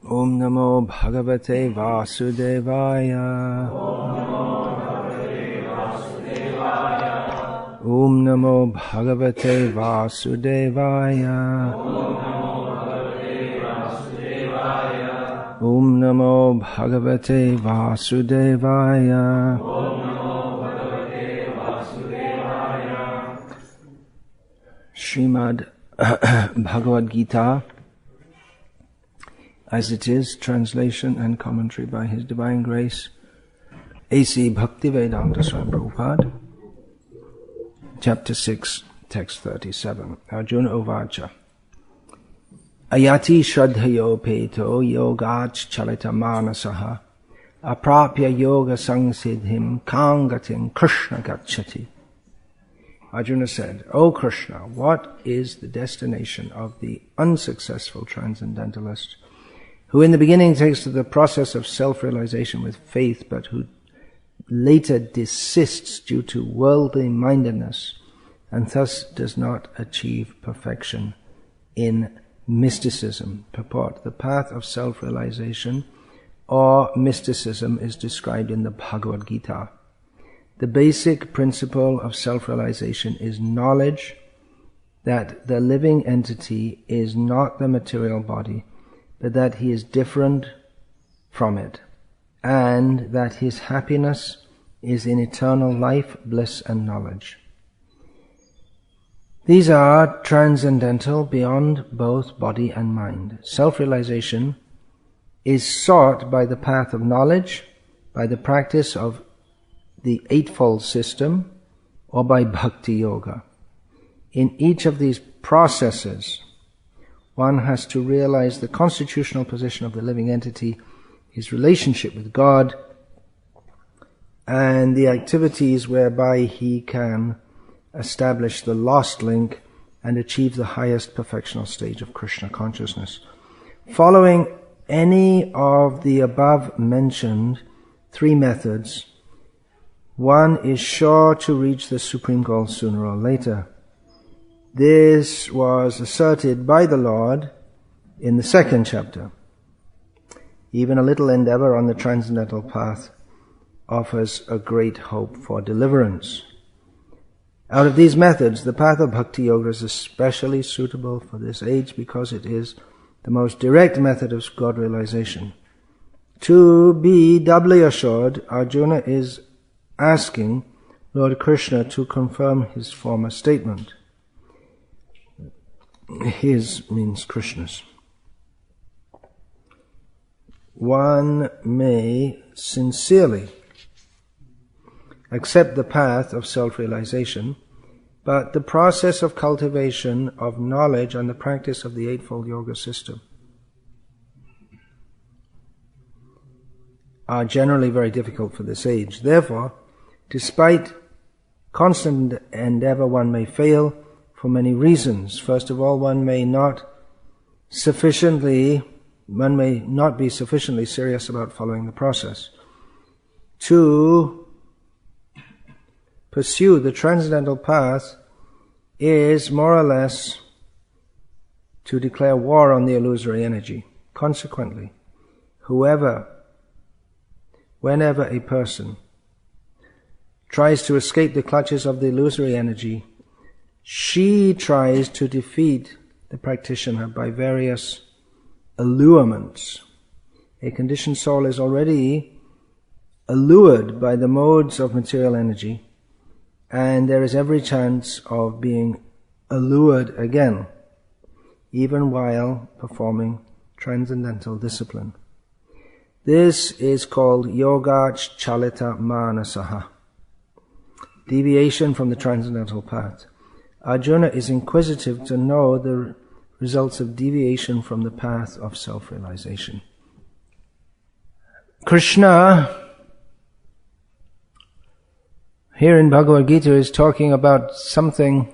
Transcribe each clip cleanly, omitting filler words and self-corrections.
Om Namo Bhagavate Vasudevaya. Om Namo Bhagavate Vasudevaya. Om Namo Bhagavate Vasudevaya. Srimad Bhagavad-gita, as it is, translation and commentary by His Divine Grace, A.C. Bhaktivedanta Swami Prabhupada, Chapter 6, Text 37. Arjuna Uvacha. Ayati Shraddhayo Peto Yogach Chalita Manasaha Aprapya Yoga Sangsiddhim Kangatim Krishna Gacchati. Arjuna said, O Krishna, what is the destination of the unsuccessful transcendentalist who in the beginning takes to the process of self-realization with faith, but who later desists due to worldly mindedness and thus does not achieve perfection in mysticism? Purport: the path of self-realization or mysticism is described in the Bhagavad-gita. The basic principle of self-realization is knowledge that the living entity is not the material body, but that he is different from it, and that his happiness is in eternal life, bliss, and knowledge. These are transcendental beyond both body and mind. Self-realization is sought by the path of knowledge, by the practice of the Eightfold System, or by Bhakti Yoga. In each of these processes, one has to realize the constitutional position of the living entity, his relationship with God, and the activities whereby he can establish the lost link and achieve the highest perfectional stage of Krishna consciousness. Following any of the above mentioned three methods, one is sure to reach the supreme goal sooner or later. This was asserted by the Lord in the second chapter. Even a little endeavor on the transcendental path offers a great hope for deliverance. Out of these methods, the path of Bhakti Yoga is especially suitable for this age because it is the most direct method of God realization. To be doubly assured, Arjuna is asking Lord Krishna to confirm his former statement. His means Krishna's. One may sincerely accept the path of self-realization, but the process of cultivation of knowledge and the practice of the Eightfold Yoga system are generally very difficult for this age. Therefore, despite constant endeavor, one may fail for many reasons. First of all, one may not be sufficiently serious about following the process. To pursue the transcendental path is more or less to declare war on the illusory energy. Consequently, whenever a person tries to escape the clutches of the illusory energy, she tries to defeat the practitioner by various allurements. A conditioned soul is already allured by the modes of material energy, and there is every chance of being allured again, even while performing transcendental discipline. This is called Yoga Chalita Manasaha, deviation from the transcendental path. Arjuna is inquisitive to know the results of deviation from the path of self-realization. Krishna, here in Bhagavad-gita, is talking about something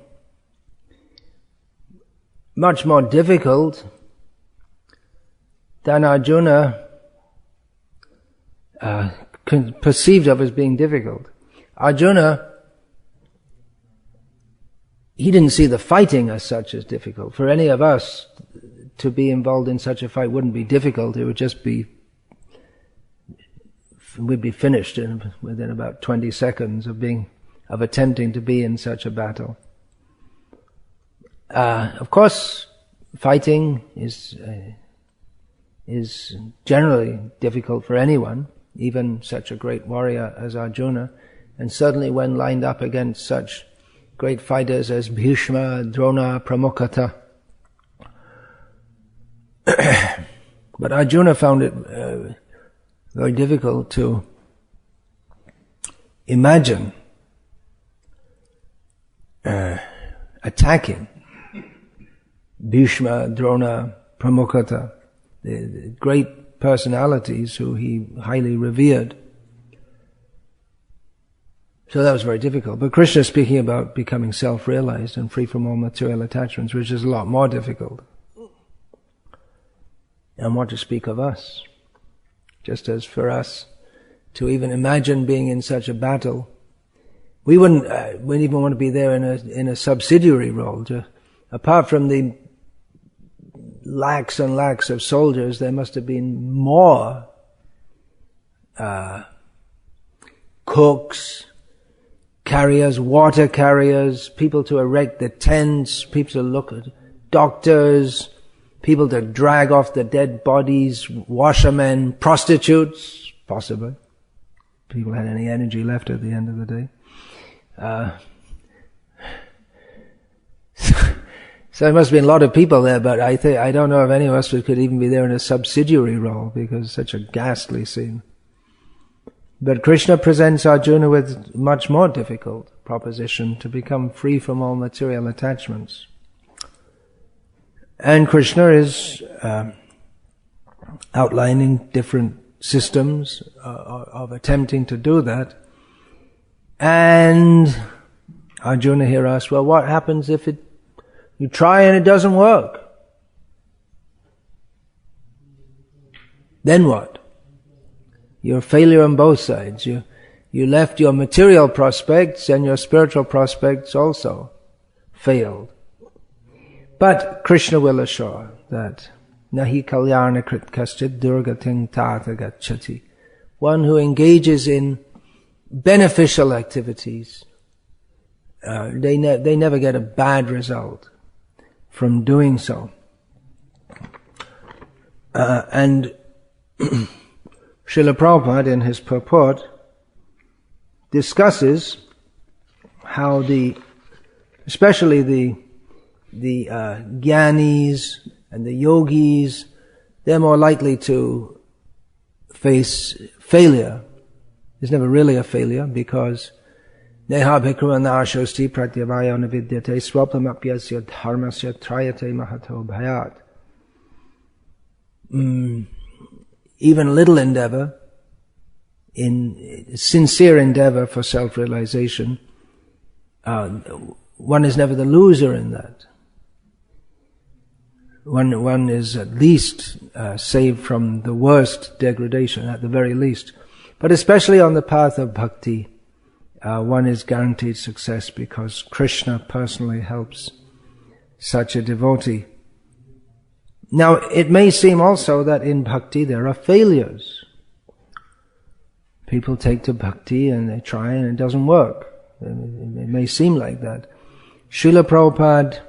much more difficult than Arjuna perceived of as being difficult. Arjuna, he didn't see the fighting as such as difficult. For any of us to be involved in such a fight wouldn't be difficult. It would just be, we'd be finished within about 20 seconds of attempting to be in such a battle. Of course, fighting is generally difficult for anyone, even such a great warrior as Arjuna, and certainly when lined up against such great fighters as Bhishma, Drona, Pramukhata. But Arjuna found it very difficult to imagine attacking Bhishma, Drona, Pramukhata, the great personalities who he highly revered. So that was very difficult. But Krishna is speaking about becoming self-realized and free from all material attachments, which is a lot more difficult. And what to speak of us? Just as for us to even imagine being in such a battle, we wouldn't even want to be there in a subsidiary role. Apart from the lakhs and lakhs of soldiers, there must have been more cooks, carriers, water carriers, people to erect the tents, people to look at, doctors, people to drag off the dead bodies, washermen, prostitutes, possibly. People had any energy left at the end of the day. So there must have been a lot of people there, but I don't know if any of us could even be there in a subsidiary role, because it's such a ghastly scene. But Krishna presents Arjuna with much more difficult proposition to become free from all material attachments. And Krishna is outlining different systems of attempting to do that. And Arjuna here asks, well, what happens if you try and it doesn't work? Then what? You're a failure on both sides. You left your material prospects, and your spiritual prospects also failed. But Krishna will assure that nahi kalyana krit kaschit durgating tata gacchati. One who engages in beneficial activities, they never get a bad result from doing so. And Srila Prabhupada in his purport discusses how especially the jnanis and the yogis, they're more likely to face failure. There's never really a failure, because neha bhikruvanashosti pratyavaya navidyate swapamapyasya dharmasya trayate mahato bhayat. Even little endeavor, in sincere endeavor for self-realization, one is never the loser in that. One is at least saved from the worst degradation, at the very least. But especially on the path of bhakti, one is guaranteed success, because Krishna personally helps such a devotee. Now, it may seem also that in bhakti there are failures. People take to bhakti and they try and it doesn't work. It may seem like that. Srila Prabhupada,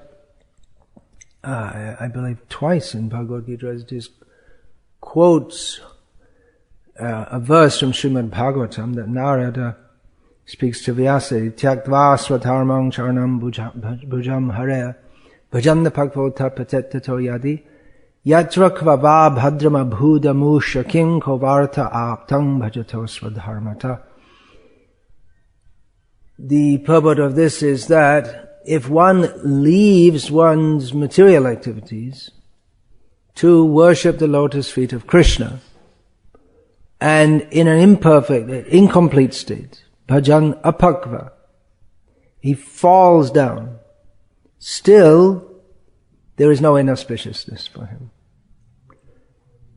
I believe twice in Bhagavad-gita, quotes a verse from Srimad Bhagavatam that Narada speaks to Vyasa, Tyaktva swadharmang charanam bhujam hare bhajanna bhagavata patettato yadi yatra kvava bhadrama bhudamu shaking kovarta aptang bhajato swadharmata. The purport of this is that if one leaves one's material activities to worship the lotus feet of Krishna, and in an imperfect, incomplete state, bhajan apakva, he falls down, still there is no inauspiciousness for him.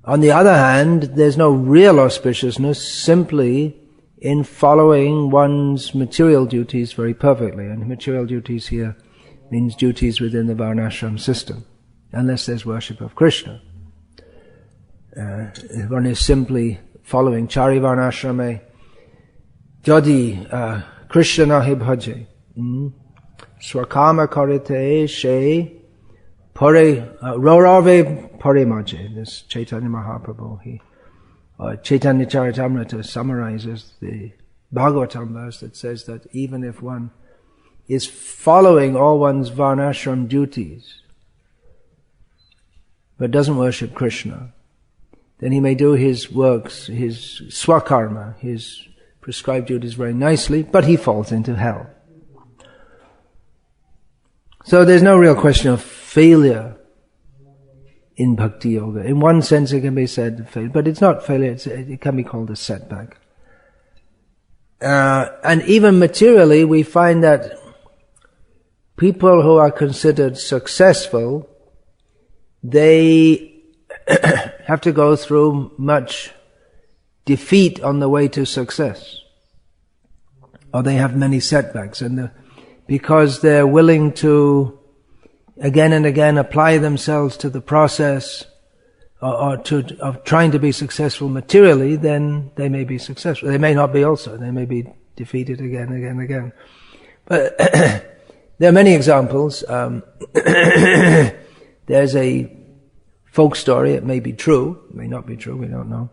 On the other hand, there's no real auspiciousness simply in following one's material duties very perfectly. And material duties here means duties within the Varnasrama system. unless there's worship of Krishna. One is simply following Chari Varnasrama. Jodi Krishna nahi bhaje, swakama karite she pare rorave pare maje. This Chaitanya Mahaprabhu, Chaitanya Charitamrita summarizes the Bhagavatam verse that says that even if one is following all one's varnashram duties, but doesn't worship Krishna, then he may do his works, his swakarma, his prescribed duties very nicely, but he falls into hell. So there's no real question of failure in Bhakti Yoga. In one sense it can be said failure, but it's not failure, it can be called a setback. And even materially we find that people who are considered successful, they have to go through much defeat on the way to success. Or they have many setbacks, and because they're willing to again and again apply themselves to the process of trying to be successful materially, then they may be successful. They may not be also. They may be defeated again, again, again. But there are many examples. There's a folk story, it may be true, it may not be true, we don't know,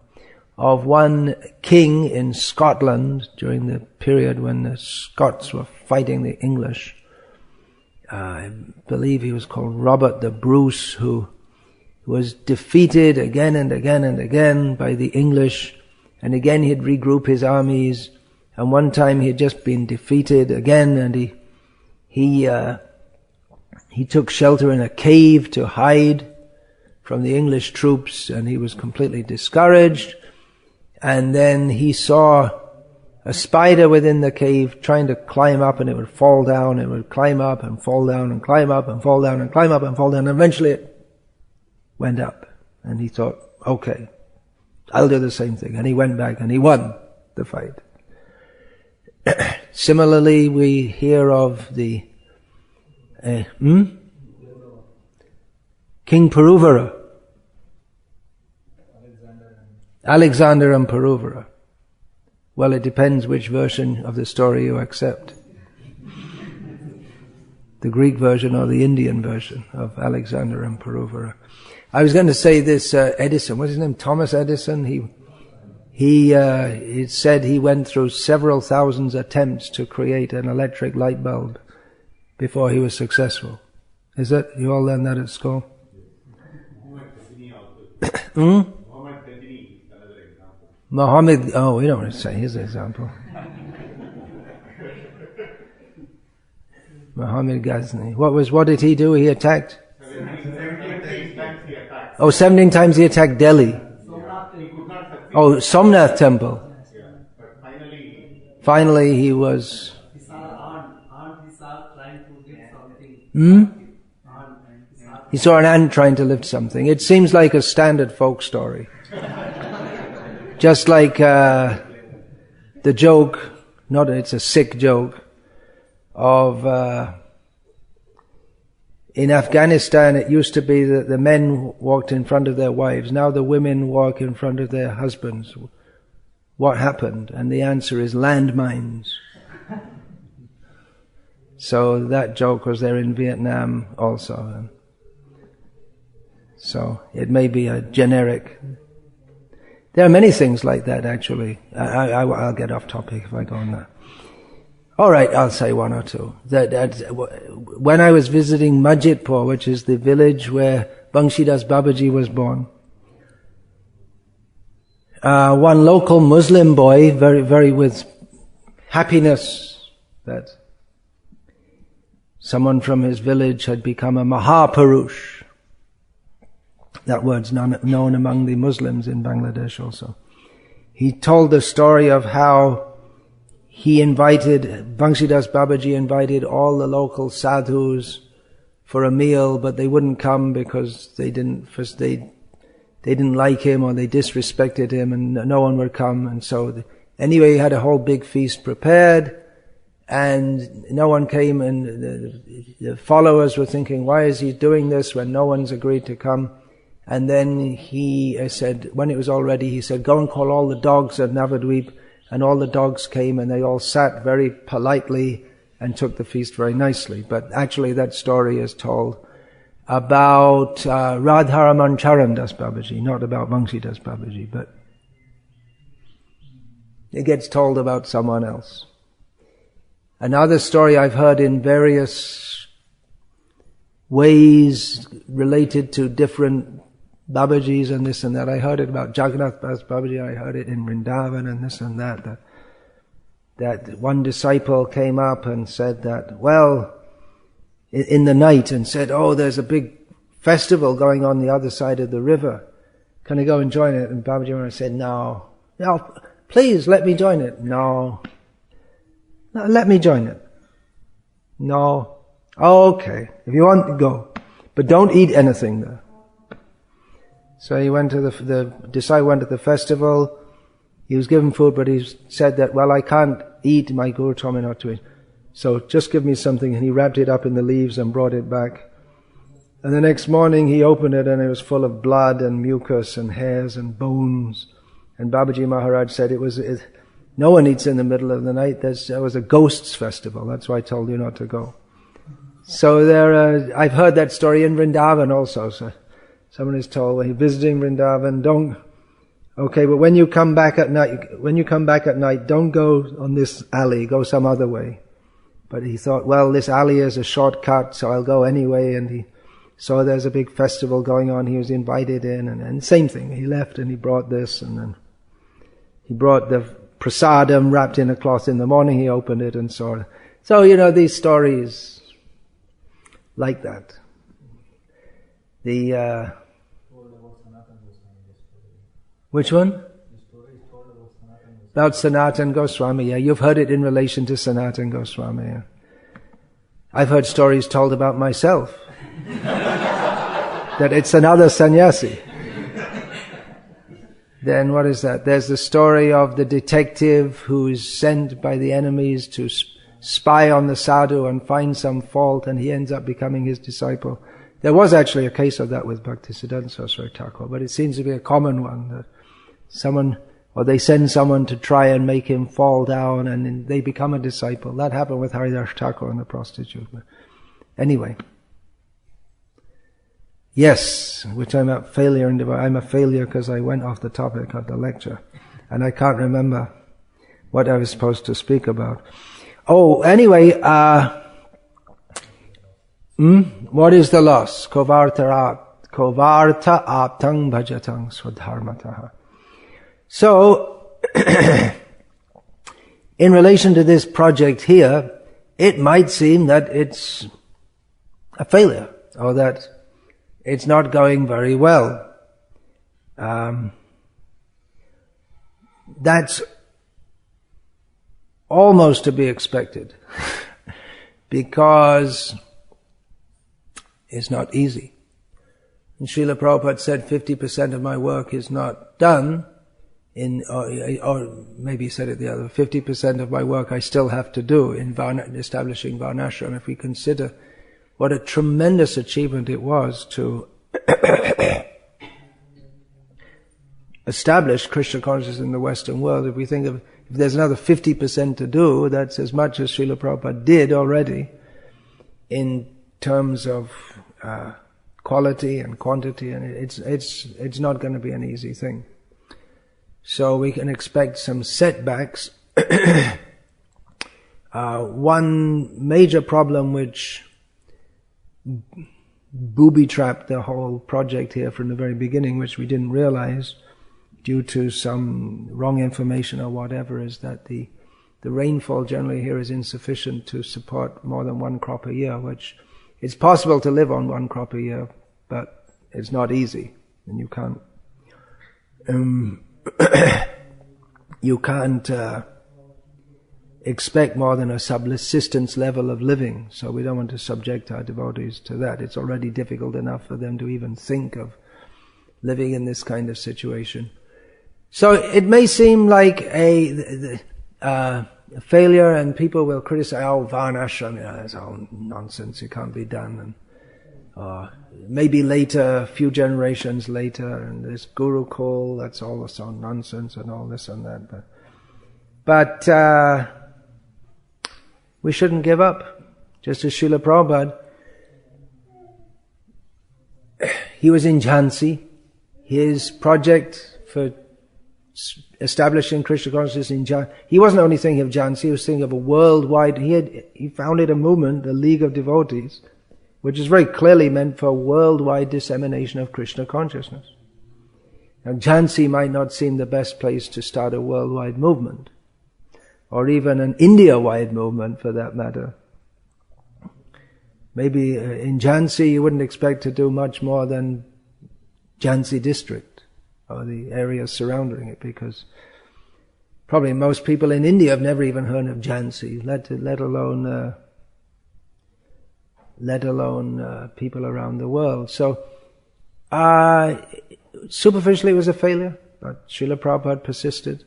of one king in Scotland during the period when the Scots were fighting the English. I believe he was called Robert the Bruce, who was defeated again and again and again by the English, and again he'd regroup his armies, and one time he had just been defeated again, and he took shelter in a cave to hide from the English troops, and he was completely discouraged. And then he saw a spider within the cave trying to climb up, and it would fall down, it would climb up and fall down and climb up and fall down and climb up and fall down, and eventually it went up. And he thought, okay, I'll do the same thing. And he went back and he won the fight. Similarly, we hear of the King Puruvara, Alexander and Puruvara. Well, it depends which version of the story you accept. The Greek version or the Indian version of Alexander and Puruvara. I was going to say this, Edison, what's his name? Thomas Edison. It said he went through several thousand attempts to create an electric light bulb before he was successful. Is it? You all learned that at school? Muhammad, oh, we don't want to say his example. Muhammad Ghazni. What did he do? He attacked? 17 times he attacked Delhi. Oh, Somnath temple. Finally he was... He saw an ant trying to lift something. It seems like a standard folk story. Just like the joke, it's a sick joke, of in Afghanistan it used to be that the men walked in front of their wives. Now the women walk in front of their husbands. What happened? And the answer is landmines. So that joke was there in Vietnam also. So it may be a generic... There are many things like that, actually. I'll get off topic if I go on that. All right, I'll say one or two. When I was visiting Majidpur, which is the village where Banshidas Babaji was born, one local Muslim boy, very, very with happiness that someone from his village had become a Mahapurush. That word's known among the Muslims in Bangladesh also. He told the story of how Banshidas Babaji invited all the local sadhus for a meal, but they wouldn't come because they didn't like him or they disrespected him, and no one would come. And so anyway, he had a whole big feast prepared, and no one came, and the followers were thinking, why is he doing this when no one's agreed to come? And then he said, when it was all ready, he said, go and call all the dogs at Navadvip. And all the dogs came, and they all sat very politely and took the feast very nicely. But actually that story is told about Radharaman Charan Das Babaji, not about Vangshi Das Babaji, but it gets told about someone else. Another story I've heard in various ways related to different Babajis and this and that. I heard it about Jagannath Das Babaji, I heard it in Vrindavan and this and that. That one disciple came up and said that, well, in the night, and said, oh, there's a big festival going on the other side of the river. Can I go and join it? And Babaji Maharaj said, no, please let me join it. No, let me join it. No, okay, if you want to go, but don't eat anything there. So he went to the disciple went to the festival. He was given food, but he said that, well, I can't eat, my Guru told me not to eat. So just give me something. And he wrapped it up in the leaves and brought it back. And the next morning he opened it, and it was full of blood and mucus and hairs and bones. And Babaji Maharaj said no one eats in the middle of the night. There was a ghosts festival. That's why I told you not to go. So I've heard that story in Vrindavan also. So someone is told when you're visiting Vrindavan, but when you come back at night, don't go on this alley, go some other way. But he thought, well, this alley is a shortcut, so I'll go anyway, and he saw there's a big festival going on, he was invited in, and same thing, he left and he brought this, and then he brought the prasadam wrapped in a cloth. In the morning he opened it and saw it. So, these stories like that. Which one? About Sanatan Goswami, yeah. You've heard it in relation to Sanatan Goswami, yeah. I've heard stories told about myself. That it's another sannyasi. Then what is that? There's the story of the detective who is sent by the enemies to spy on the sadhu and find some fault, and he ends up becoming his disciple. There was actually a case of that with Bhaktisiddhanta Saraswati Thakur, but it seems to be a common one, that they send someone to try and make him fall down, and then they become a disciple. That happened with Haridas Thakur and the prostitute. Anyway. Yes, which I'm a failure in. I'm a failure because I went off the topic of the lecture, and I can't remember what I was supposed to speak about. Oh, anyway, what is the loss? Kovarta aptang bhajatang swadharmataha. So, in relation to this project here, it might seem that it's a failure, or that it's not going very well. That's almost to be expected, because it's not easy. And Srila Prabhupada said 50% of my work is not done, or maybe he said it the other, 50% of my work I still have to do in establishing Varnasrama. If we consider what a tremendous achievement it was to establish Krishna consciousness in the Western world, if we think of, if there's another 50% to do, that's as much as Srila Prabhupada did already in terms of quality and quantity, and it's not going to be an easy thing. So we can expect some setbacks. One major problem which booby-trapped the whole project here from the very beginning, which we didn't realize due to some wrong information or whatever, is that the rainfall generally here is insufficient to support more than one crop a year, which it's possible to live on one crop a year, but it's not easy, and you can't expect more than a subsistence level of living, so we don't want to subject our devotees to that. It's already difficult enough for them to even think of living in this kind of situation. So it may seem like failure, and people will criticize, oh, Varnasrama, that's all nonsense, it can't be done. And maybe later, a few generations later, and this Gurukul, that's all so nonsense and all this and that. But we shouldn't give up. Just as Srila Prabhupada, he was in Jhansi. His project for establishing Krishna consciousness in Jhansi, he wasn't only thinking of Jhansi, he was thinking of a worldwide, he founded a movement, the League of Devotees, which is very clearly meant for worldwide dissemination of Krishna consciousness. Now, Jhansi might not seem the best place to start a worldwide movement, or even an India-wide movement for that matter. Maybe in Jhansi you wouldn't expect to do much more than Jhansi district, or the areas surrounding it, because probably most people in India have never even heard of Jhansi, let alone people around the world. So superficially it was a failure, but Srila Prabhupada persisted.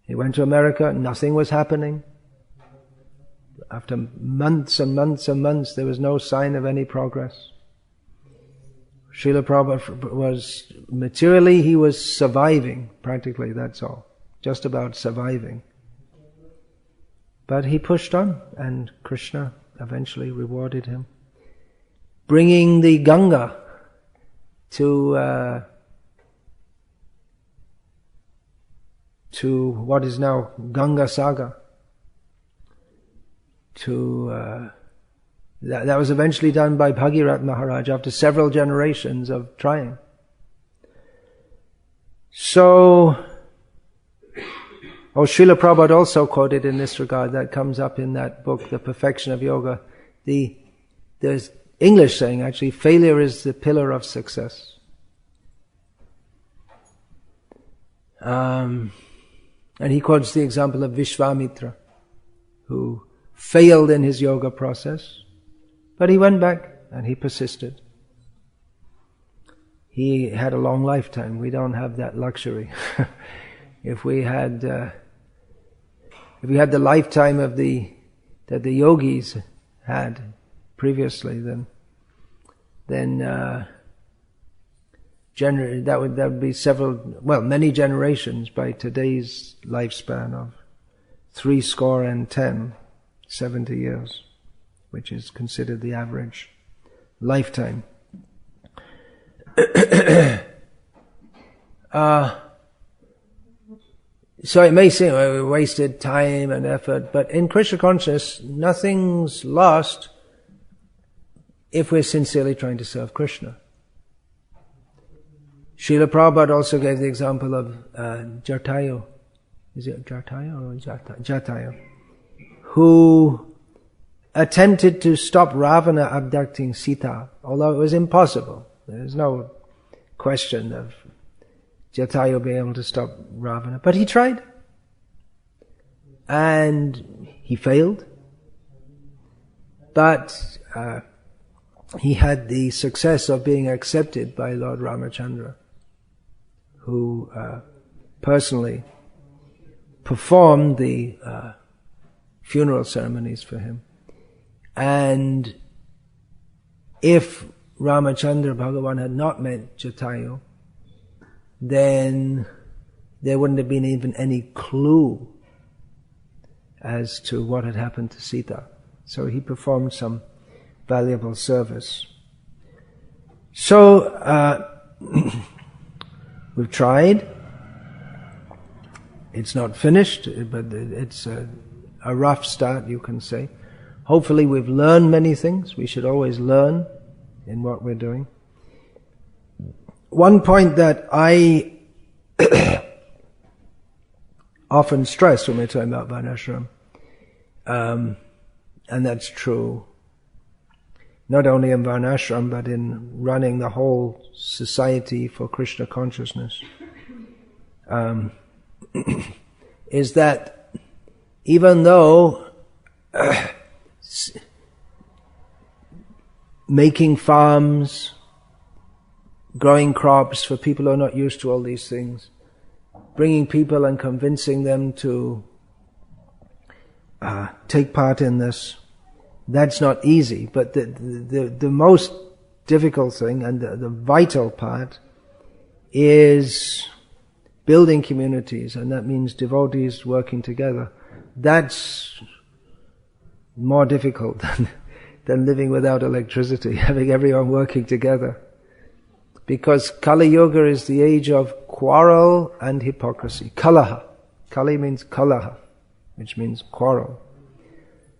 He went to America, nothing was happening. After months and months and months, there was no sign of any progress. Srila Prabhupada was, materially he was surviving, practically, that's all. Just about surviving. But he pushed on, and Krishna eventually rewarded him, bringing the Ganga to what is now Ganga Saga. That was eventually done by Bhagirath Maharaj after several generations of trying. So, Srila Prabhupada also quoted in this regard, that comes up in that book, The Perfection of Yoga. There's English saying actually, failure is the pillar of success. And he quotes the example of Vishvamitra, who failed in his yoga process, but he went back and he persisted. He had a long lifetime. We don't have that luxury. If we had the lifetime of that the yogis had previously, then generally that would be many generations by today's lifespan of 70 years, which is considered the average lifetime. So it may seem we wasted time and effort, but in Krishna consciousness, nothing's lost if we're sincerely trying to serve Krishna. Srila Prabhupada also gave the example of Jatayu. Is it Jatayu or Jatayu? Who attempted to stop Ravana abducting Sita, although it was impossible. There's no question of Jatayu being able to stop Ravana. But he tried. And he failed. But he had the success of being accepted by Lord Ramachandra, who personally performed the funeral ceremonies for him. And if Ramachandra Bhagavan had not met Jatayu, then there wouldn't have been even any clue as to what had happened to Sita. So he performed some valuable service. So we've tried. It's not finished, but it's a rough start, you can say. Hopefully we've learned many things. We should always learn in what we're doing. One point that I often stress when we're talking about Varnasrama, and that's true not only in Varnasrama but in running the whole society for Krishna consciousness, is that even though making farms, growing crops for people who are not used to all these things, bringing people and convincing them to take part in this. That's not easy, but the most difficult thing and the vital part is building communities, and that means devotees working together. That's more difficult than living without electricity, having everyone working together. Because Kali Yuga is the age of quarrel and hypocrisy. Kalaha. Kali means kalaha, which means quarrel.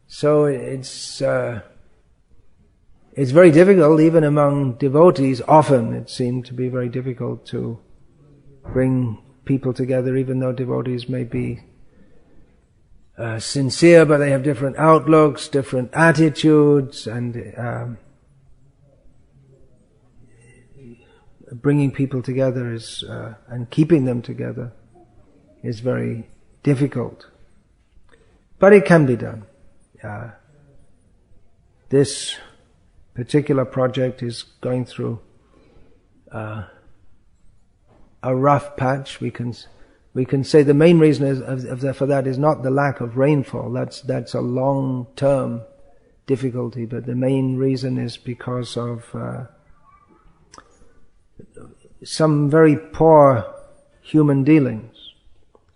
So it's very difficult, even among devotees. Often it seemed to be very difficult to bring people together, even though devotees may be sincere, but they have different outlooks, different attitudes, and bringing people together is and keeping them together is very difficult. But it can be done. This particular project is going through a rough patch. We can say the main reason for that is not the lack of rainfall. That's a long-term difficulty, but the main reason is because of some very poor human dealings,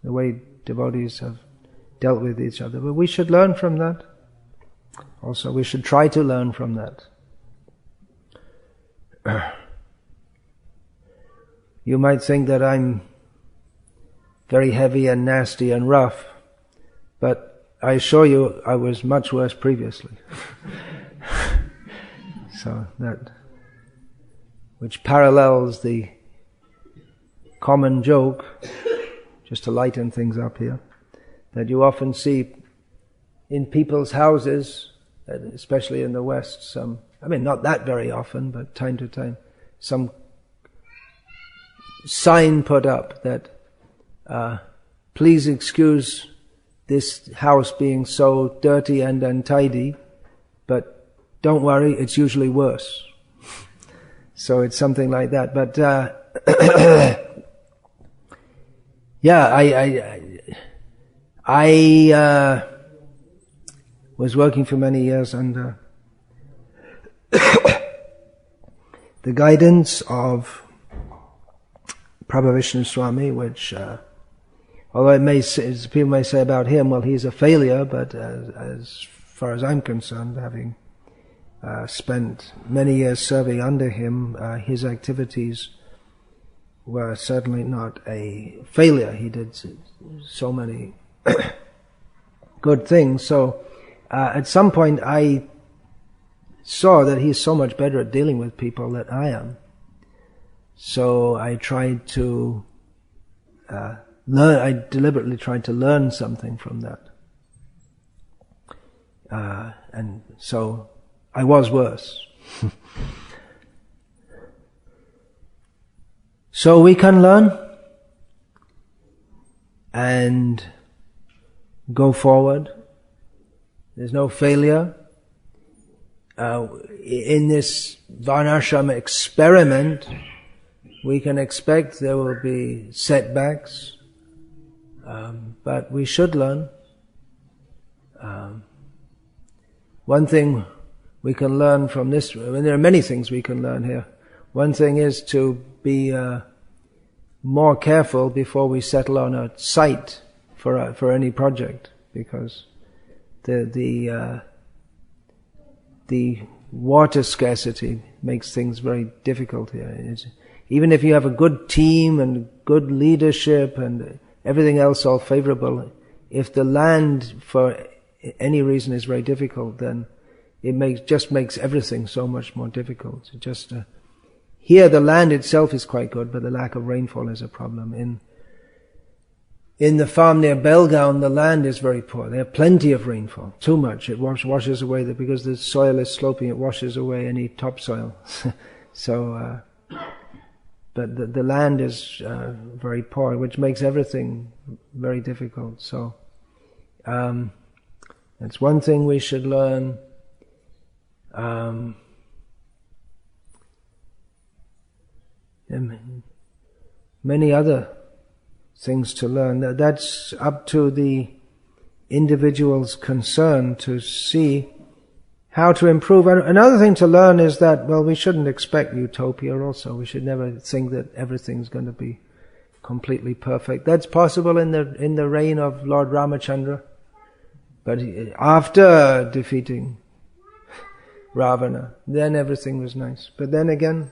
the way devotees have dealt with each other. But we should learn from that. Also, we should try to learn from that. You might think that I'm very heavy and nasty and rough, but I assure you I was much worse previously. So that, which parallels the common joke, just to lighten things up here, that you often see in people's houses, especially in the West, not that very often, but time to time, some sign put up that please excuse this house being so dirty and untidy, but don't worry, it's usually worse. So it's something like that. But I was working for many years under the guidance of Prabhupada Swami, which, although people may say about him, well, he's a failure, but as far as I'm concerned, having spent many years serving under him, his activities were certainly not a failure. He did so many good things. So at some point I saw that he's so much better at dealing with people than I am. So I tried to learn. I deliberately tried to learn something from that, and so I was worse. So we can learn and go forward. There's no failure. In this Varnasrama experiment, we can expect there will be setbacks, but we should learn. One thing we can learn from this, there are many things we can learn here. One thing is to be more careful before we settle on a site for any project, because the water scarcity makes things very difficult here. Even if you have a good team and good leadership and everything else all favorable, if the land for any reason is very difficult, then it just makes everything so much more difficult. Here the land itself is quite good, but the lack of rainfall is a problem. In the farm near Belgaum, the land is very poor. They have plenty of rainfall, too much. It washes away, because the soil is sloping, it washes away any topsoil. So, but the land is very poor, which makes everything very difficult. So, that's one thing we should learn. And many other things to learn. That's up to the individual's concern to see how to improve. And another thing to learn is that, well, we shouldn't expect utopia also. We should never think that everything's going to be completely perfect. That's possible in the reign of Lord Ramachandra. But after defeating Ravana, then everything was nice. But then again,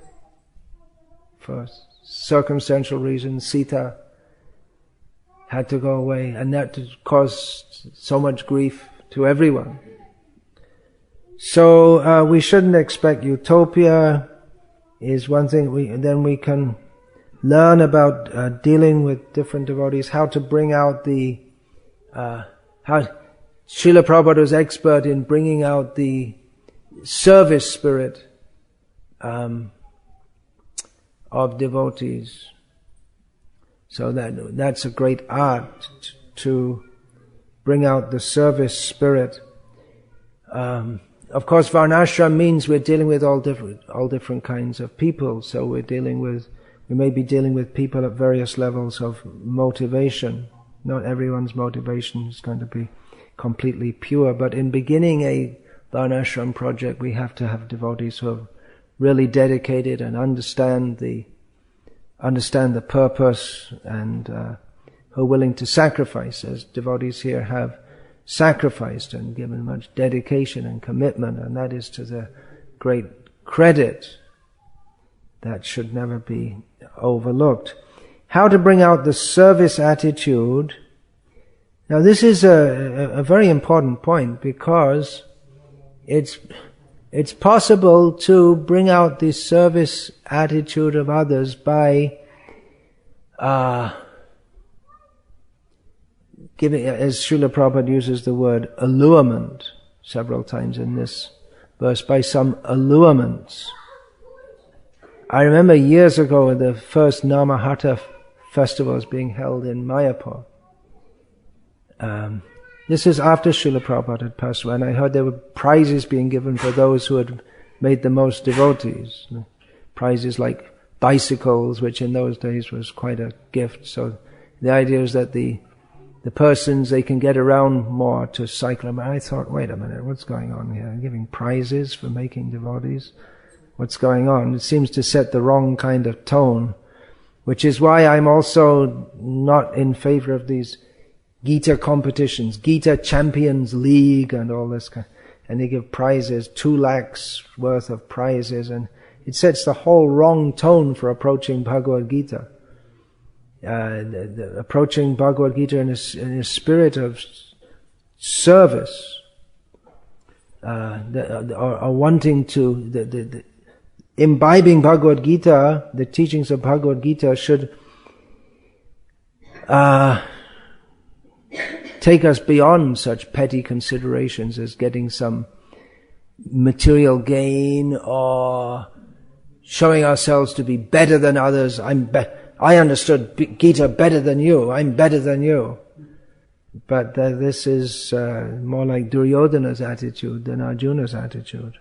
for circumstantial reasons, Sita had to go away, and that caused so much grief to everyone. So we shouldn't expect utopia is one thing. Then we can learn about dealing with different devotees, how to bring out how Srila Prabhupada was expert in bringing out the service spirit of devotees. So that's a great art to bring out the service spirit. Of course, Varnasrama means we're dealing with all different kinds of people. So we may be dealing with people at various levels of motivation. Not everyone's motivation is going to be completely pure, but in beginning a Varnasrama project, we have to have devotees who are really dedicated and understand the purpose, and who are willing to sacrifice, as devotees here have sacrificed and given much dedication and commitment, and that is to their great credit. That should never be overlooked. How to bring out the service attitude. Now this is a very important point, because it's possible to bring out the service attitude of others by giving, as Srila Prabhupada uses the word allurement several times in this verse, by some allurements. I remember years ago the first Namahata festivals being held in Mayapur. This is after Srila Prabhupada had passed away, and I heard there were prizes being given for those who had made the most devotees. Prizes like bicycles, which in those days was quite a gift. So the idea is that the persons, they can get around more to cycle. And I thought, wait a minute, what's going on here? Giving prizes for making devotees? What's going on? It seems to set the wrong kind of tone, which is why I'm also not in favor of these Gita competitions, Gita Champions League and all this kind. And they give prizes, 2 lakhs worth of prizes, and it sets the whole wrong tone for approaching Bhagavad-gita. Approaching Bhagavad-gita in a spirit of service, or wanting to, imbibing Bhagavad-gita, the teachings of Bhagavad-gita should take us beyond such petty considerations as getting some material gain or showing ourselves to be better than others. I understood Gita better than you. I'm better than you. But this is more like Duryodhana's attitude than Arjuna's attitude.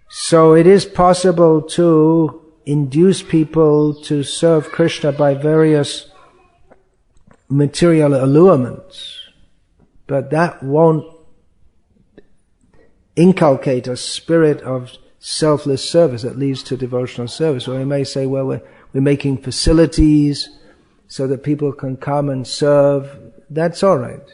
So it is possible to induce people to serve Krishna by various material allurements, but that won't inculcate a spirit of selfless service that leads to devotional service. Or we may say, well, we're making facilities so that people can come and serve. That's all right.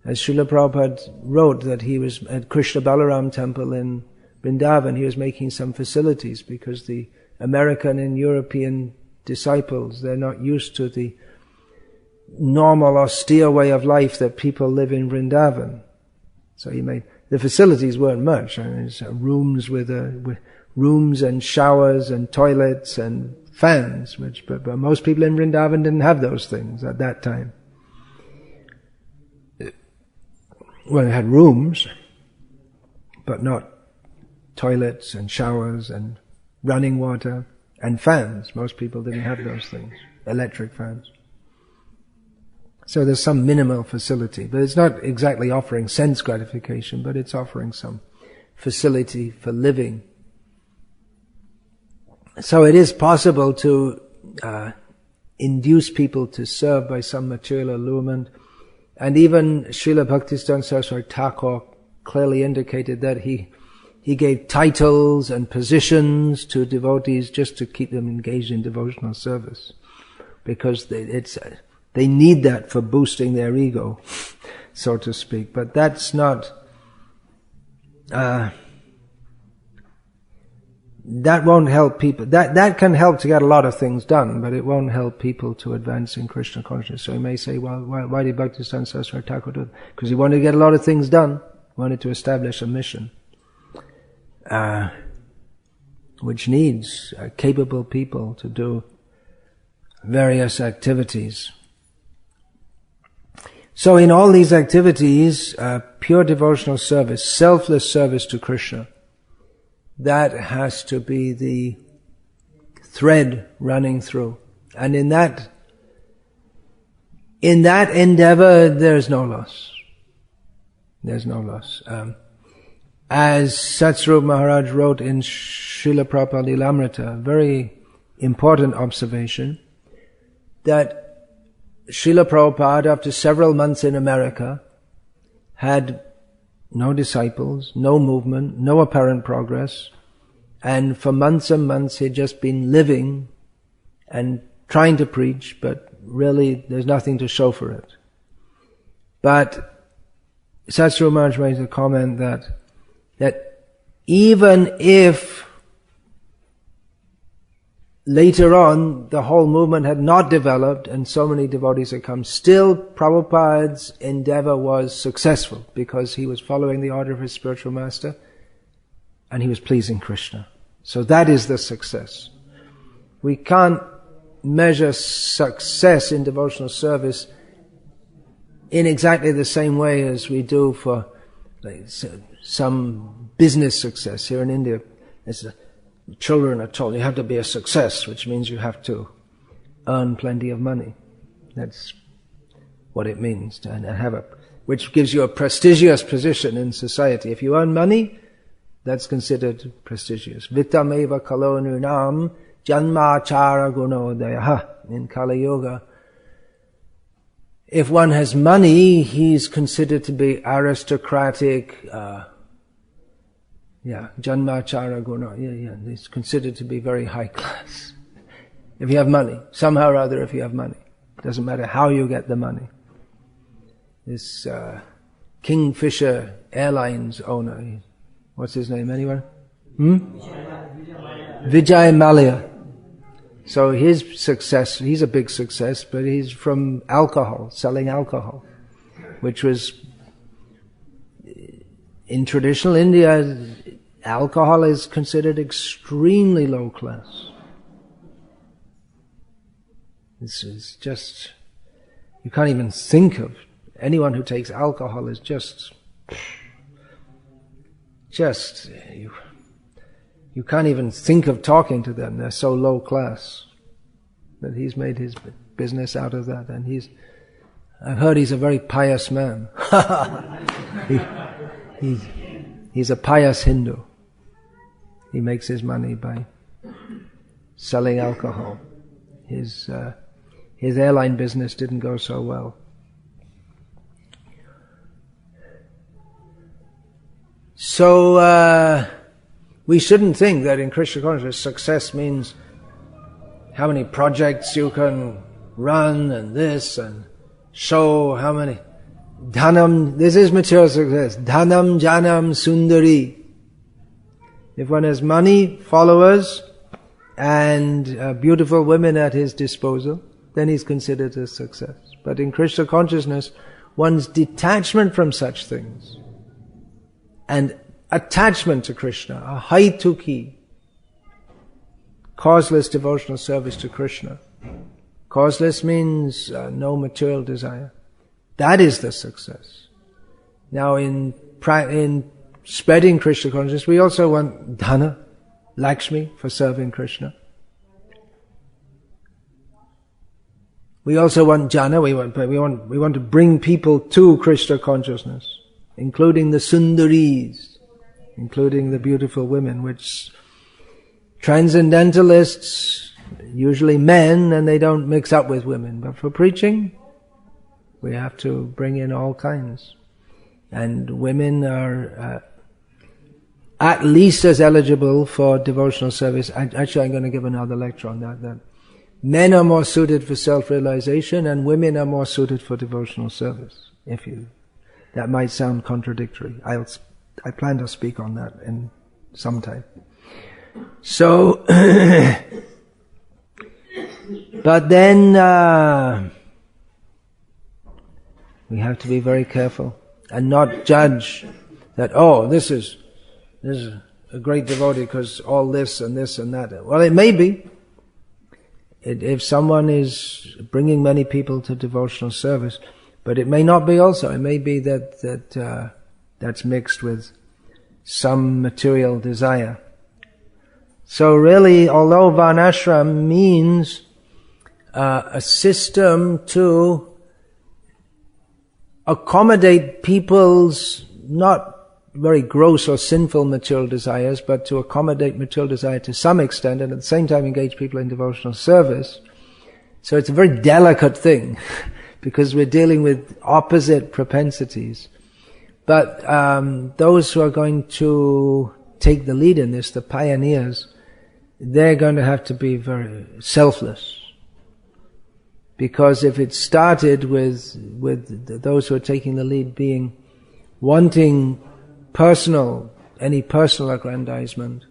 As Srila Prabhupada wrote that he was at Krishna Balaram temple in Vrindavan, he was making some facilities because the American and European disciples, they're not used to the normal austere way of life that people live in Vrindavan. So he made, the facilities weren't much. I mean, it's rooms with rooms and showers and toilets and fans, but most people in Vrindavan didn't have those things at that time. Well, they had rooms, but not toilets and showers and running water and fans. Most people didn't have those things, electric fans. So there's some minimal facility, but it's not exactly offering sense gratification, but it's offering some facility for living. So it is possible to induce people to serve by some material allurement. And even Srila Bhaktisiddhanta Saraswati Thakur clearly indicated that he gave titles and positions to devotees just to keep them engaged in devotional service, because they need that for boosting their ego, so to speak. But that's not. That won't help people. That can help to get a lot of things done, but it won't help people to advance in Krishna consciousness. So you may say, well, why did Bhaktisiddhanta Saraswati Thakur do it? Because he wanted to get a lot of things done, wanted to establish a mission, which needs capable people to do various activities. So in all these activities, pure devotional service, selfless service to Krishna, that has to be the thread running through. And in that endeavor, there's no loss. There's no loss. As Satsvarup Maharaj wrote in Srila Prabhupada Lilamrita, a very important observation, that Srila Prabhupada, after several months in America, had no disciples, no movement, no apparent progress, and for months and months he'd just been living and trying to preach, but really there's nothing to show for it. But Satsvarup Maharaj made a comment that even if later on the whole movement had not developed and so many devotees had come, still Prabhupada's endeavor was successful because he was following the order of his spiritual master and he was pleasing Krishna. So that is the success. We can't measure success in devotional service in exactly the same way as we do for some business success. Here in India, children are told you have to be a success, which means you have to earn plenty of money. That's what it means to have which gives you a prestigious position in society. If you earn money, that's considered prestigious. Vittameva kalo nunam janmachara gunodaya. In Kali Yuga, if one has money, he's considered to be aristocratic. Janmachara guna. He's considered to be very high class. If you have money, somehow or other, if you have money, doesn't matter how you get the money. This Kingfisher Airlines owner, what's his name? Anyone? Vijay Mallya. So his success, he's a big success, but he's from alcohol, selling alcohol, which was, in traditional India, alcohol is considered extremely low class. This is just, you can't even think of, anyone who takes alcohol is just you can't even think of talking to them. They're so low class. But he's made his business out of that, and I've heard he's a very pious man. He's a pious Hindu. He makes his money by selling alcohol. His airline business didn't go so well. So we shouldn't think that in Krishna consciousness success means how many projects you can run and this and show how many. Dhanam, this is material success. Dhanam janam sundari. If one has money, followers, and beautiful women at his disposal, then he's considered a success. But in Krishna consciousness, one's detachment from such things and attachment to Krishna, a haituki, causeless devotional service to Krishna. Causeless means no material desire. That is the success. Now in spreading Krishna consciousness, we also want dhana, Lakshmi, for serving Krishna. We also want jana, we want to bring people to Krishna consciousness, including the sundaris, including the beautiful women, which transcendentalists, usually men, and they don't mix up with women. But for preaching, We have to bring in all kinds. And women are at least as eligible for devotional service. Actually, I'm going to give another lecture on that men are more suited for self-realization and women are more suited for devotional service. That might sound contradictory. I plan to speak on that in some time. So, but then we have to be very careful and not judge that, this is a great devotee because all this and this and that. Well, it may be. If someone is bringing many people to devotional service, but it may not be also. It may be that's mixed with some material desire. So really, although Varnasrama means a system to accommodate people's not very gross or sinful material desires, but to accommodate material desire to some extent and at the same time engage people in devotional service. So it's a very delicate thing because we're dealing with opposite propensities. But those who are going to take the lead in this, the pioneers, they're going to have to be very selfless. Because if it started with those who are taking the lead being wanting any personal aggrandizement,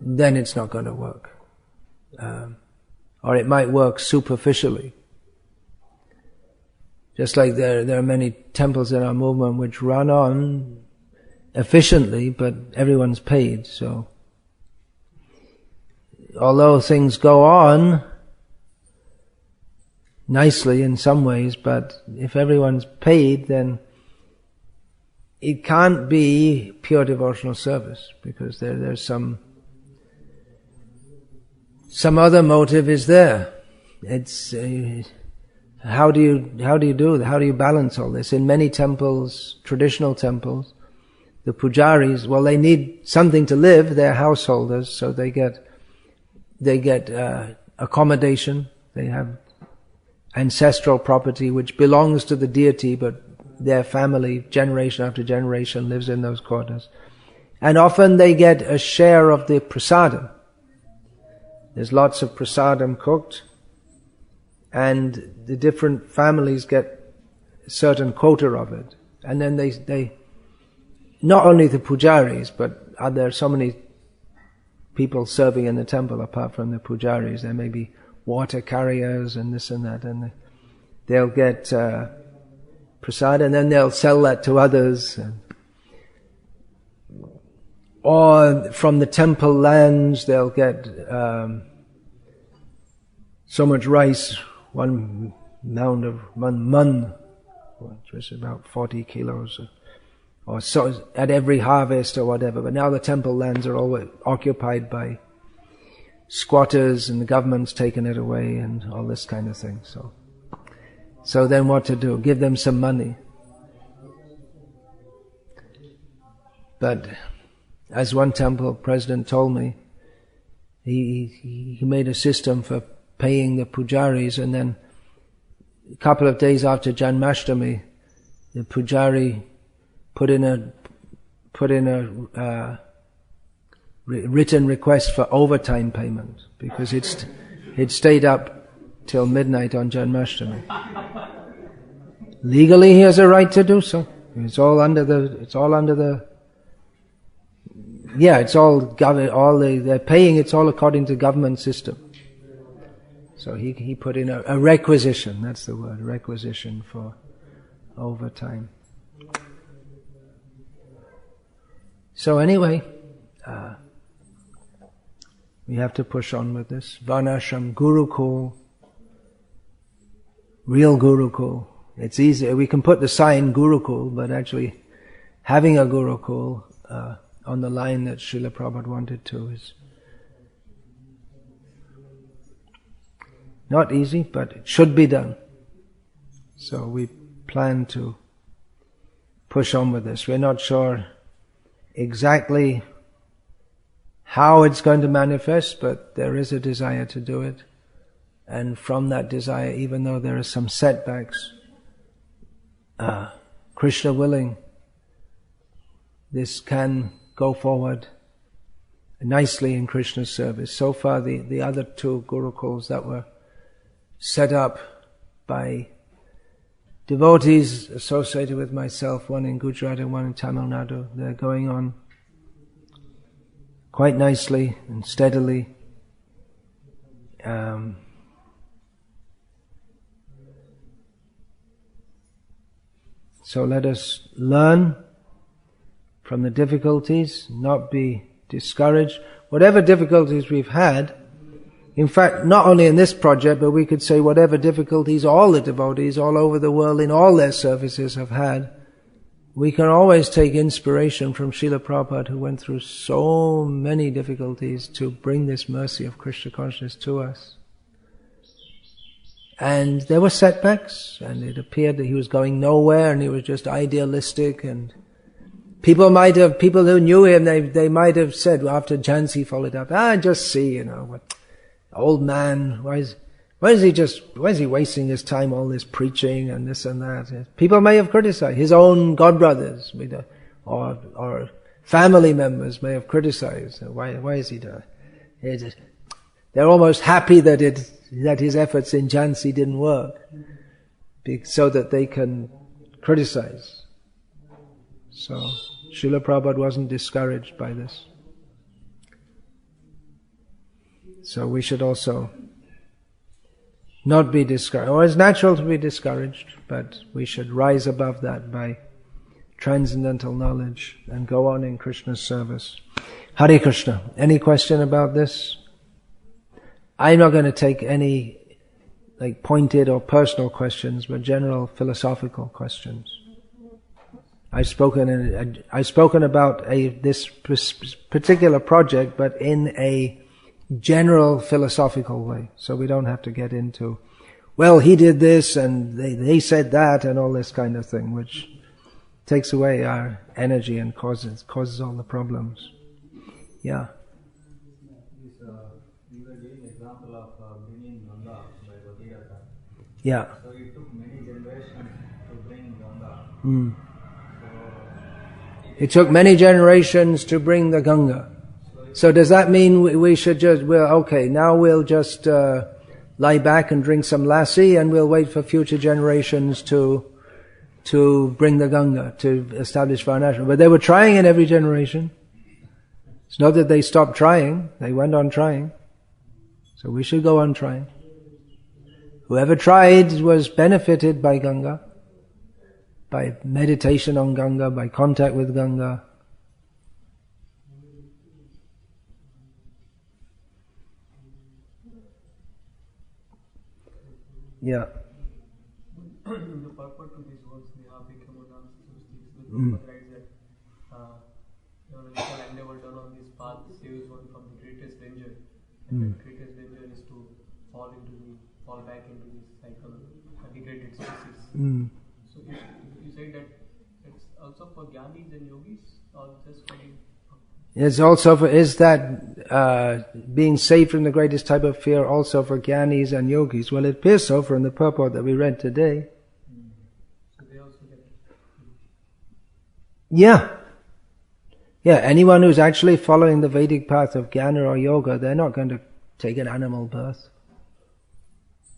then it's not going to work. Or it might work superficially. Just like there are many temples in our movement which run on efficiently, but everyone's paid. So, although things go on nicely in some ways, but if everyone's paid, then it can't be pure devotional service because there's some other motive is there. It's how do you do that? How do you balance all this? In many temples, traditional temples, the pujaris, well, they need something to live. They're householders, so they get accommodation. They have ancestral property which belongs to the deity, but their family, generation after generation, lives in those quarters. And often they get a share of the prasadam. There's lots of prasadam cooked, and the different families get a certain quota of it. And then they not only the pujaris, but there are so many people serving in the temple apart from the pujaris. There may be water carriers and this and that, and they'll get prasad, and then they'll sell that to others. Or from the temple lands, they'll get so much rice, one mun, which is about 40 kilos, or so at every harvest or whatever. But now the temple lands are all occupied by squatters, and the government's taken it away, and all this kind of thing. So then what to do? Give them some money. But as one temple president told me, he made a system for paying the pujaris, and then a couple of days after Janmashtami, the pujari put in a written request for overtime payment because he'd stayed up till midnight on Janmashtami. Legally, he has a right to do so. They're paying, it's all according to government system. So he put in a requisition, that's the word, requisition for overtime. So anyway, we have to push on with this. Varnasrama, Gurukul, real Gurukul. It's easy, we can put the sign Gurukul, but actually having a Gurukul on the line that Srila Prabhupada wanted to is not easy, but it should be done. So we plan to push on with this. We're not sure exactly how it's going to manifest, but there is a desire to do it. And from that desire, even though there are some setbacks, Krishna willing, this can go forward nicely in Krishna's service. So far, the other two gurukuls that were set up by devotees associated with myself, one in Gujarat and one in Tamil Nadu, they're going on quite nicely and steadily. So let us learn from the difficulties, not be discouraged. Whatever difficulties we've had, in fact, not only in this project, but we could say whatever difficulties all the devotees all over the world in all their services have had, we can always take inspiration from Srila Prabhupada, who went through so many difficulties to bring this mercy of Krishna consciousness to us. And there were setbacks, and it appeared that he was going nowhere, and he was just idealistic, and people who knew him, they might have said, well, after Jhansi followed up, just see, what old man, why is he wasting his time all this preaching and this and that? People may have criticized, his own godbrothers, or family members may have criticized, why is he doing it? They're almost happy that his efforts in Jhansi didn't work, so that they can criticize. So Srila Prabhupada wasn't discouraged by this. So we should also not be discouraged. Well, it's natural to be discouraged, but we should rise above that by transcendental knowledge and go on in Krishna's service. Hare Krishna. Any question about this? I'm not going to take any pointed or personal questions, but general philosophical questions. I've spoken about this particular project, but in a general philosophical way. So we don't have to get into, well, he did this and they said that and all this kind of thing, which takes away our energy and causes all the problems. Yeah. You were giving example of bringing Ganga by Bhagavad-gita. Yeah. So it took many generations to bring Ganga. It took many generations to bring the Ganga. So does that mean we should now we'll just lie back and drink some lassi and we'll wait for future generations to bring the Ganga, to establish Varnasrama? But they were trying in every generation. It's not that they stopped trying, they went on trying. So we should go on trying. Whoever tried was benefited by Ganga, by meditation on Ganga, by contact with Ganga. Yeah. The purport to these words, when people endeavor done on this path saves one from the greatest danger, and the greatest danger is to fall back into this cycle of degraded species. So you say that it's also for jnanis and yogis, or just for the... It's also being saved from the greatest type of fear also for jnanis and yogis? Well, it appears so from the purport that we read today. So they also get... Yeah, anyone who's actually following the Vedic path of jnana or yoga, they're not going to take an animal birth.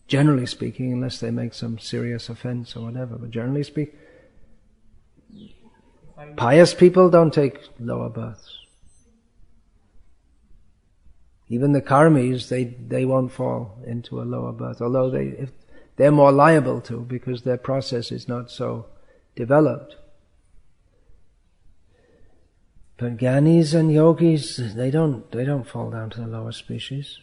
Generally speaking, unless they make some serious offense or whatever. But generally speaking, pious people don't take lower births. Even the karmis, they won't fall into a lower birth, although they're more liable to, because their process is not so developed. But jnanis and yogis, they don't fall down to the lower species.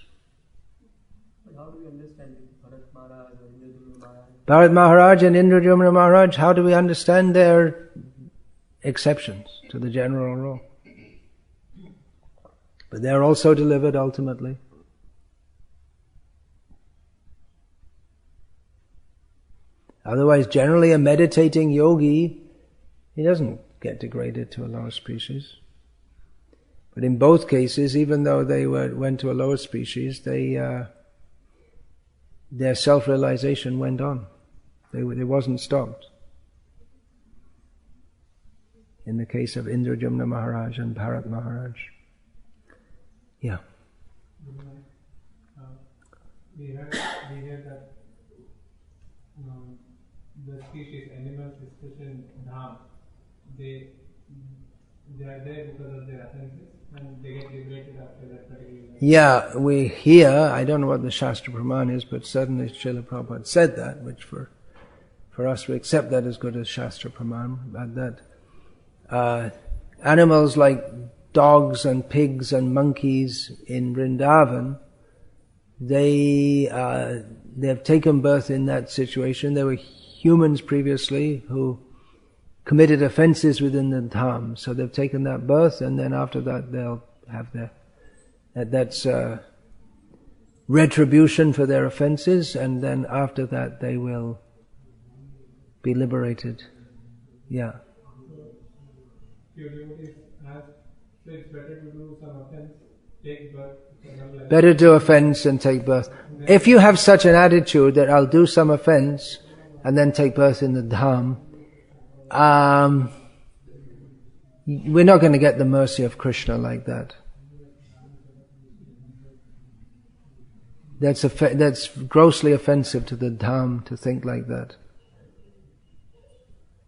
But how do we understand it? Bharat Maharaj or Indradyumna Maharaj? Bharat Maharaj and Indradyumna Maharaj, how do we understand their exceptions to the general rule? But they're also delivered ultimately. Otherwise, generally a meditating yogi, he doesn't get degraded to a lower species. But in both cases, even though they went to a lower species, they their self-realization went on. They wasn't stopped. In the case of Indrajumna Maharaj and Bharat Maharaj. Yeah. We heard that the species, animals, especially in Dham, they are there because of their offenses and they get liberated after that particular life. Yeah, we hear, I don't know what the Shastra Praman is, but certainly Srila Prabhupada said that, which for us we accept that as good as Shastra Praman, but that animals like dogs and pigs and monkeys in Vrindavan, they've taken birth in that situation. They were humans previously who committed offenses within the dham, so they've taken that birth, and then after that they'll have that's retribution for their offenses, and then after that they will be liberated. Yeah. Your devotees ask, so it's better to do some offense, take birth. Better do offense and take birth. If you have such an attitude that I'll do some offense and then take birth in the dham, we're not going to get the mercy of Krishna like that. That's grossly offensive to the dham to think like that.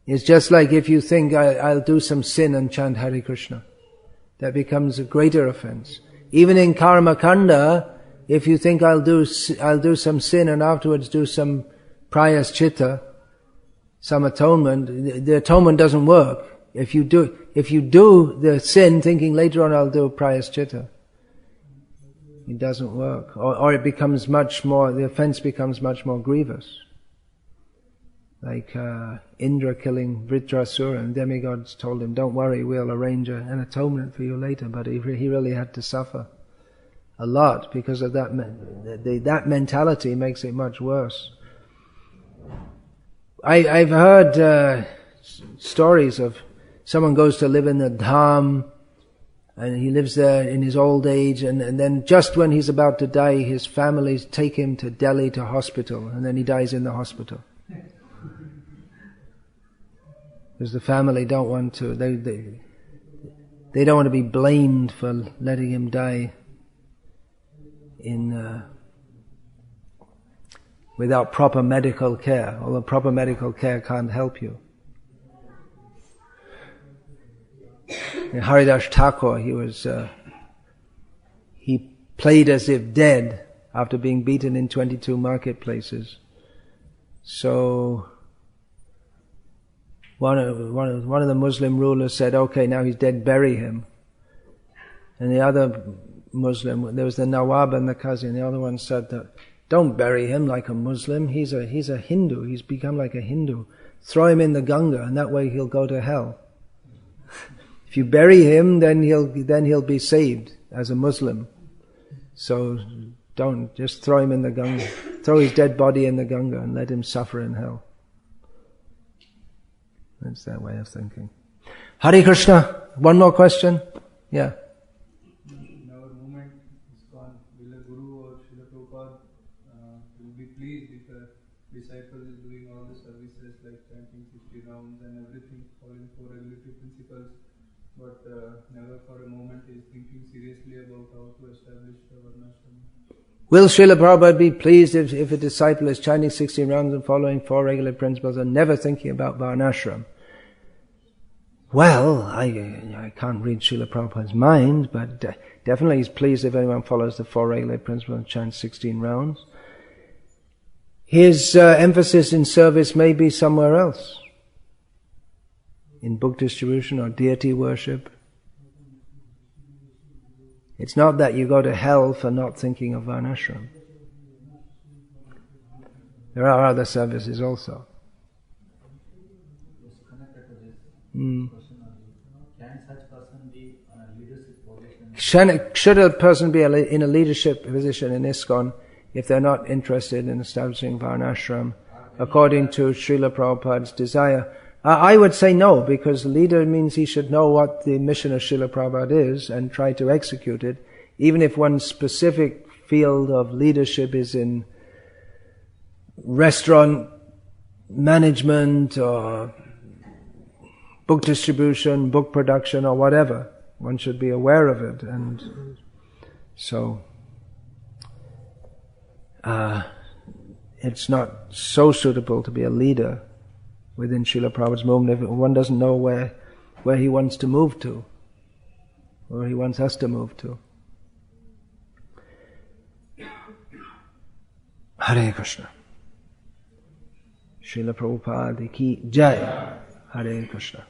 It's just like if you think I'll do some sin and chant Hare Krishna. That becomes a greater offense. Even in karma kanda, if you think I'll do some sin and afterwards do some prayaschita, some atonement, the atonement doesn't work. If you do the sin thinking later on I'll do a prayaschita, it doesn't work. Or it becomes the offense becomes much more grievous. Like Indra killing Vritrasura, and demigods told him, don't worry, we'll arrange an atonement for you later, but he really had to suffer a lot because of that. That mentality makes it much worse. I've heard stories of someone goes to live in the dham, and he lives there in his old age, and then just when he's about to die, his family take him to Delhi to hospital, and then he dies in the hospital. Because the family don't want to, they don't want to be blamed for letting him die without proper medical care, although proper medical care can't help you. Haridas Thakur, he played as if dead after being beaten in 22 marketplaces. So one of the Muslim rulers said, okay, now he's dead, bury him. And the other Muslim, there was the Nawab and the Qazi, and the other one said that, don't bury him like a Muslim, he's a Hindu, he's become like a Hindu. Throw him in the Ganga, and that way he'll go to hell. If you bury him, then he'll be saved as a Muslim. So don't, just throw him in the Ganga. Throw his dead body in the Ganga and let him suffer in hell. That's their way of thinking. Hare Krishna. One more question? Yeah. In our movement, ISKCON, will a Guru or Srila Prabhupada will be pleased if a disciple is doing all the services like chanting 60 rounds and everything, following 4 regulatory principles, but never for a moment is thinking seriously about how to establish the Varnasrama? Will Srila Prabhupada be pleased if a disciple is chanting 16 rounds and following 4 regular principles and never thinking about Varnashram? Well, I can't read Srila Prabhupada's mind, but definitely he's pleased if anyone follows the 4 regular principles and chants 16 rounds. His emphasis in service may be somewhere else, in book distribution or deity worship. It's not that you go to hell for not thinking of Varnashram. There are other services also. Can such person be leadership position? Should a person be in a leadership position in ISKCON if they're not interested in establishing Varnashram according to Srila Prabhupada's desire? I would say no, because leader means he should know what the mission of Srila Prabhupada is and try to execute it, even if one's specific field of leadership is in restaurant management or book distribution, book production or whatever. One should be aware of it. And so it's not so suitable to be a leader within Srila Prabhupada's movement if one doesn't know where he wants to move to, where he wants us to move to. Hare Krishna. Srila Prabhupada ki Jai. Hare Krishna.